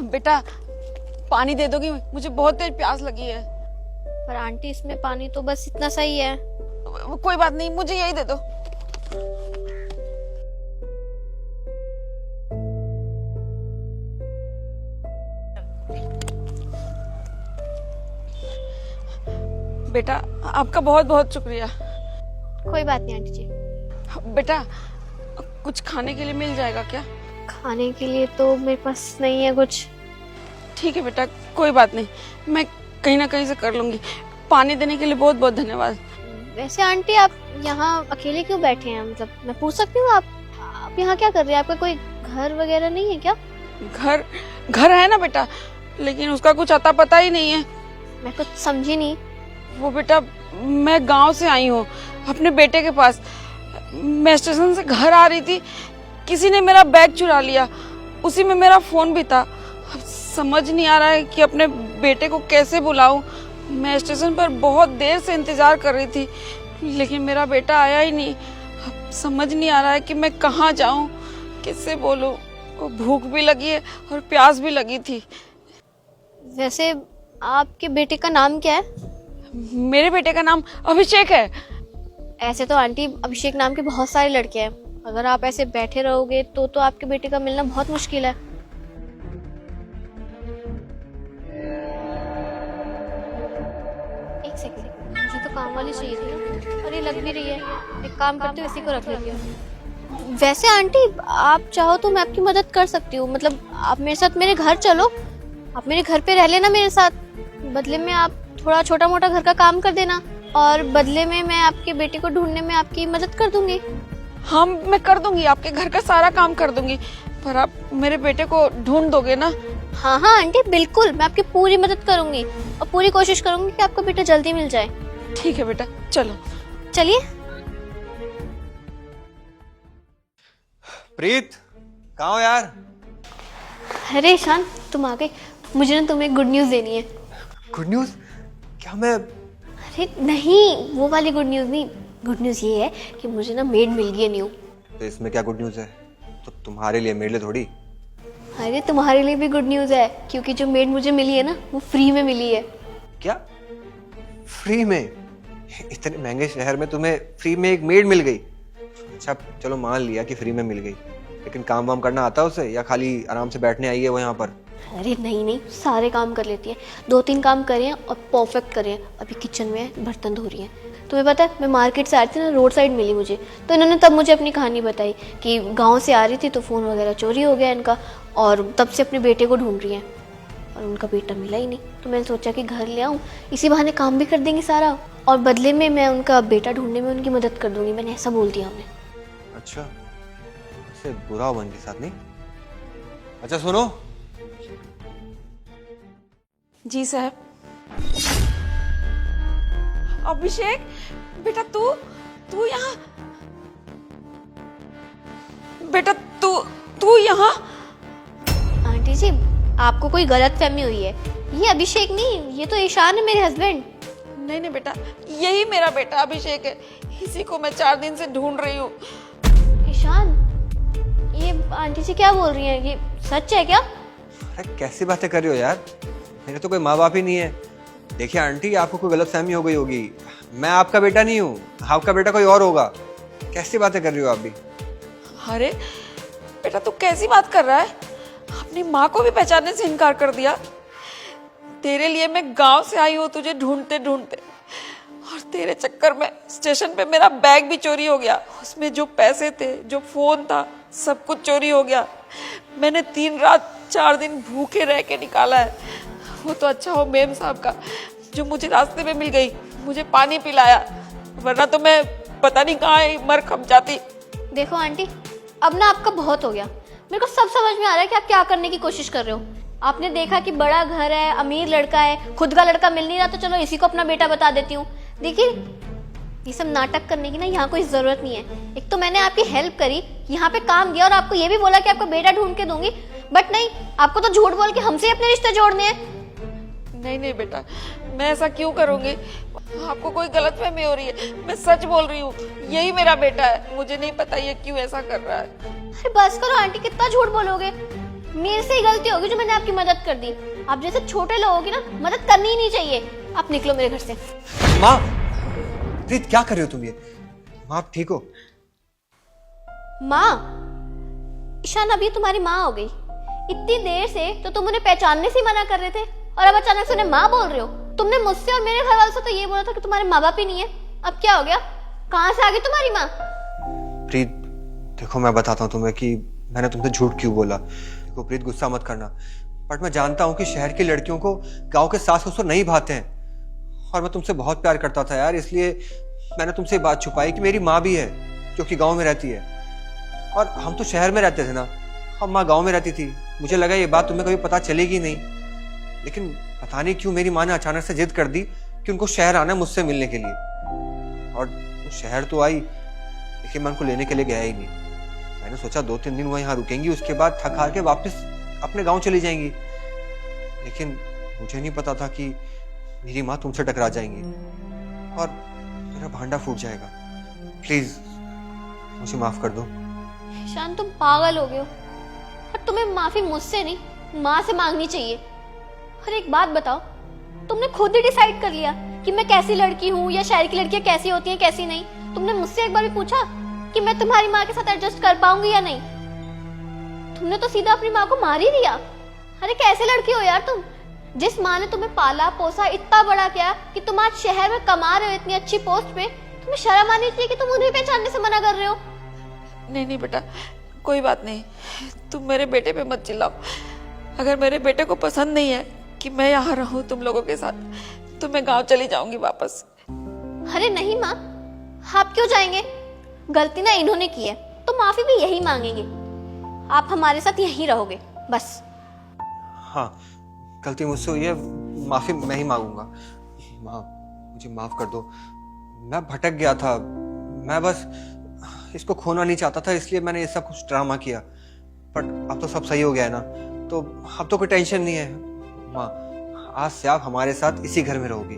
बेटा पानी दे दोगी? मुझे बहुत तेज प्यास लगी है। पर आंटी इसमें पानी तो बस इतना सही है। कोई बात नहीं, मुझे यही दे दो। बेटा आपका बहुत बहुत शुक्रिया। कोई बात नहीं आंटी जी। बेटा कुछ खाने के लिए मिल जाएगा क्या? खाने के लिए तो मेरे पास नहीं है कुछ। ठीक है बेटा, कोई बात नहीं, मैं कहीं ना कहीं से कर लूंगी। पानी देने के लिए बहुत बहुत धन्यवाद। वैसे आंटी आप यहाँ अकेले क्यों बैठे हैं? मतलब मैं पूछ सकती हूँ आप यहाँ क्या कर रहे हैं? आपका कोई घर वगैरह नहीं है क्या? घर है ना बेटा, लेकिन उसका कुछ अता पता ही नहीं है। मैं कुछ समझी नहीं। वो बेटा मैं गांव से आई हूँ अपने बेटे के पास। मैं स्टेशन से घर आ रही थी, किसी ने मेरा बैग चुरा लिया, उसी में मेरा फोन भी था। अब समझ नहीं आ रहा है कि अपने बेटे को कैसे बुलाऊं। मैं स्टेशन पर बहुत देर से इंतजार कर रही थी, लेकिन मेरा बेटा आया ही नहीं। अब समझ नहीं आ रहा है कि मैं कहाँ जाऊं, किससे बोलूं। भूख भी लगी है और प्यास भी लगी थी। वैसे आपके बेटे का नाम क्या है? मेरे बेटे का नाम अभिषेक है। ऐसे तो आंटी अभिषेक नाम के बहुत सारे लड़के हैं। अगर आप ऐसे बैठे रहोगे तो आपके बेटे का मिलना बहुत मुश्किल है। एक सेकंड, मुझे तो काम वाली चाहिए थी ना, और ये लग भी रही है। एक काम करते हो, इसी को रख लेती हूँ। वैसे आंटी आप चाहो तो मैं आपकी मदद कर सकती हूँ। मतलब आप मेरे साथ मेरे घर चलो, आप मेरे घर पे रह लेना मेरे साथ। बदले में आप थोड़ा छोटा मोटा घर का काम कर देना, और बदले में मैं आपके बेटे को ढूंढने में आपकी मदद कर दूंगी। हाँ मैं कर दूंगी, आपके घर का सारा काम कर दूंगी, पर आप मेरे बेटे को ढूंढ दोगे ना? हाँ हाँ आंटी बिल्कुल, मैं आपकी पूरी मदद करूंगी और पूरी कोशिश करूंगी कि आपका बेटा जल्दी मिल जाए। ठीक है बेटा, चलो चलिए। प्रीत कहाँ हो यार? अरे ईशान तुम आ गए। मुझे ना तुम्हें गुड न्यूज़ देनी है। Good news? क्या मैं? अरे नहीं, वो वाली गुड न्यूज़ नहीं। गुड न्यूज़ ये है कि मुझे ना मेड मिल गई है न्यू। तो इसमें क्या गुड न्यूज है? तो तुम्हारे लिए, मेरे लिए थोड़ी। अरे तुम्हारे लिए भी गुड न्यूज़ है, क्योंकि जो मेड मुझे मिली है ना वो फ्री में मिली है। क्या? फ्री में? इतने महंगे शहर में तुम्हें फ्री में एक मेड मिल गई? अच्छा चलो मान लिया कि फ्री में मिल गई, लेकिन काम वाम करना आता है उसे, या खाली आराम से बैठने आई है वो यहाँ पर? अरे नहीं नहीं, सारे काम कर लेती है। 2-3 काम करे हैं और परफेक्ट करे हैं। अभी किचन में बर्तन धो रही है। तुम्हें पता है मैं मार्केट से आ रही थी ना, रोड साइड मिली मुझे, तो इन्होंने तब मुझे अपनी कहानी बताई कि गांव से आ रही थी तो फ़ोन वगैरह चोरी हो गया इनका, और तब से अपने बेटे को ढूंढ रही हैं, और उनका बेटा मिला ही नहीं। तो मैंने सोचा कि घर ले आऊँ, इसी बहाने काम भी कर देंगे सारा, और बदले में मैं उनका बेटा ढूंढने में उनकी मदद कर दूंगी। मैंने ऐसा बोल दिया उन्हें। अच्छा, इससे बुरा हो उनके साथ नहीं? अच्छा सुनो। जी साहब। अभिषेक बेटा तू यहाँ? बेटा तू यहाँ? आंटी जी आपको कोई गलत फहमी हुई है। ये अभिषेक नहीं, ये तो ईशान है, मेरे हस्बैंड। नहीं बेटा, यही मेरा बेटा अभिषेक है। इसी को मैं 4 दिन से ढूंढ रही हूँ। ईशान, ये आंटी जी क्या बोल रही हैं? ये सच है क्या? अरे कैसी बातें कर रही हो यार? मेरे तो कोई माँ बाप ही नहीं है। देखिए आंटी, आपको कोई गलतफहमी हो गई होगी। मैं आपका बेटा नहीं हूँ, आपका बेटा कोई और होगा। कैसी बातें कर रही हो आप भी? अरे बेटा तू कैसी बात कर रहा है? अपनी माँ को भी पहचानने से इनकार कर दिया। तेरे लिए मैं गांव से आई हूँ तुझे ढूंढते ढूंढते, और तेरे चक्कर में स्टेशन पे मेरा बैग भी चोरी हो गया। उसमें जो पैसे थे, जो फोन था, सब कुछ चोरी हो गया। मैंने 3 रात 4 दिन भूखे रह के निकाला है। वो तो अच्छा हो मेम साहब का, जो मुझे रास्ते में मिल गई, मुझे पानी पिलाया, वरना तो मैं पता नहीं कहाँ मर खप जाती। देखो आंटी, अब ना आपका बहुत हो गया। मेरे को सब समझ में आ रहा है कि आप क्या करने की कोशिश कर रहे हो। आपने देखा कि बड़ा घर है, अमीर लड़का है, खुद का लड़का मिल नहीं रहा, तो चलो इसी को अपना बेटा बता देती हूँ। देखिए ये सब नाटक करने की ना यहाँ कोई जरूरत नहीं है। एक तो मैंने आपकी हेल्प करी, यहाँ पे काम दिया, और आपको ये भी बोला कि आपका बेटा ढूंढ के दूंगी, बट नहीं, आपको तो झूठ बोल के हमसे अपने रिश्ते जोड़ने हैं। नहीं बेटा, मैं ऐसा क्यों करूंगी? आपको कोई गलतफहमी हो रही है, मैं सच बोल रही हूँ। यही मेरा बेटा है। मुझे नहीं पता ये क्यों ऐसा कर रहा है। अरे बस करो आंटी, कितना झूठ बोलोगे? मेरे से ही गलती होगी जो मैंने आपकी मदद कर दी। आप जैसे छोटे लोगों की ना मदद करनी ही नहीं चाहिए। आप निकलो मेरे घर से। माँ, प्रीत क्या कर रहे हो तुम ये? माँ आप ठीक हो? माँ, ईशान अभी तुम्हारी माँ हो गई। इतनी देर से तो तुम उन्हें पहचानने से ही मना कर रहे थे और अब अचानक से उन्हें माँ बोल रहे हो। तुमने मुझसे और मेरे घर वालों से तो ये बोला था कि तुम्हारे माँ बाप ही नहीं है। अब क्या हो गया? कहाँ से आ गई तुम्हारी माँ? प्रीत देखो, मैं बताता हूँ तुम्हें कि मैंने तुमसे झूठ क्यों बोला। देखो प्रीत, गुस्सा मत करना, बट मैं जानता हूँ कि शहर की लड़कियों को गांव के सास ससुर नहीं भाते हैं और मैं तुमसे बहुत प्यार करता था यार, इसलिए मैंने तुमसे बात छुपाई कि मेरी माँ भी है जो कि गांव में रहती है और हम तो शहर में रहते थे ना, हम माँ गांव में रहती थी। मुझे लगा ये बात तुम्हें कभी पता चलेगी नहीं, लेकिन पता नहीं क्यों मेरी माँ ने अचानक से जिद कर दी कि उनको शहर आना है मुझसे मिलने के लिए। और शहर तो आई, लेकिन मैं उनको लेने के लिए गया ही नहीं। मैंने सोचा 2-3 दिन वो यहाँ रुकेंगी, उसके बाद थक हार के वापस अपने गांव चली जाएंगी, लेकिन मुझे नहीं पता था कि मेरी माँ तुमसे टकरा जाएंगी और मेरा भांडा फूट जाएगा। प्लीज मुझे माफ कर दो। ईशान, तुम पागल हो गए हो और तुम्हें माफी मुझसे नहीं माँ से मांगनी चाहिए। और एक बात बताओ, तुमने खुद ही डिसाइड कर लिया कि मैं कैसी लड़की हूँ या शहर की लड़कियां कैसी होती हैं कैसी नहीं? तुमने मुझसे एक बार भी पूछा कि मैं तुम्हारी माँ के साथ एडजस्ट कर पाऊंगी या नहीं? तुमने तो सीधा अपनी माँ को मार ही दिया। अरे कैसे लड़की हो यार तुम, जिस माँ ने तुम्हें पाला पोसा इतना बड़ा किया कि तुम आज शहर में कमा रहे हो इतनी अच्छी पोस्ट पे, तुम्हें शर्म आनी चाहिए कि तुम उन्हें पहचानने से मना कर रहे हो। नहीं नहीं बेटा, कोई बात नहीं, तुम मेरे बेटे पे मत चिल्लाओ। अगर मेरे बेटे को पसंद नहीं है कि मैं यहाँ रहूं तुम लोगों के साथ तो मैं गांव चली जाऊंगी वापस। अरे नहीं माँ, आप क्यों जाएंगे? गलती ना इन्होंने की है तो माफी भी यही मांगेंगे। आप हमारे साथ यहीं रहोगे बस। हाँ, गलती मुझसे हुई है, माफी मैं ही मांगूंगा। माँ मुझे माफ कर दो, मैं भटक गया था, मैं बस इसको खोना नहीं चाहता था, इसलिए मैंने ये सब कुछ ड्रामा किया। बट अब तो सब सही हो गया है ना, तो अब तो कोई टेंशन नहीं है। माँ आज से आप हमारे साथ इसी घर में रहोगी।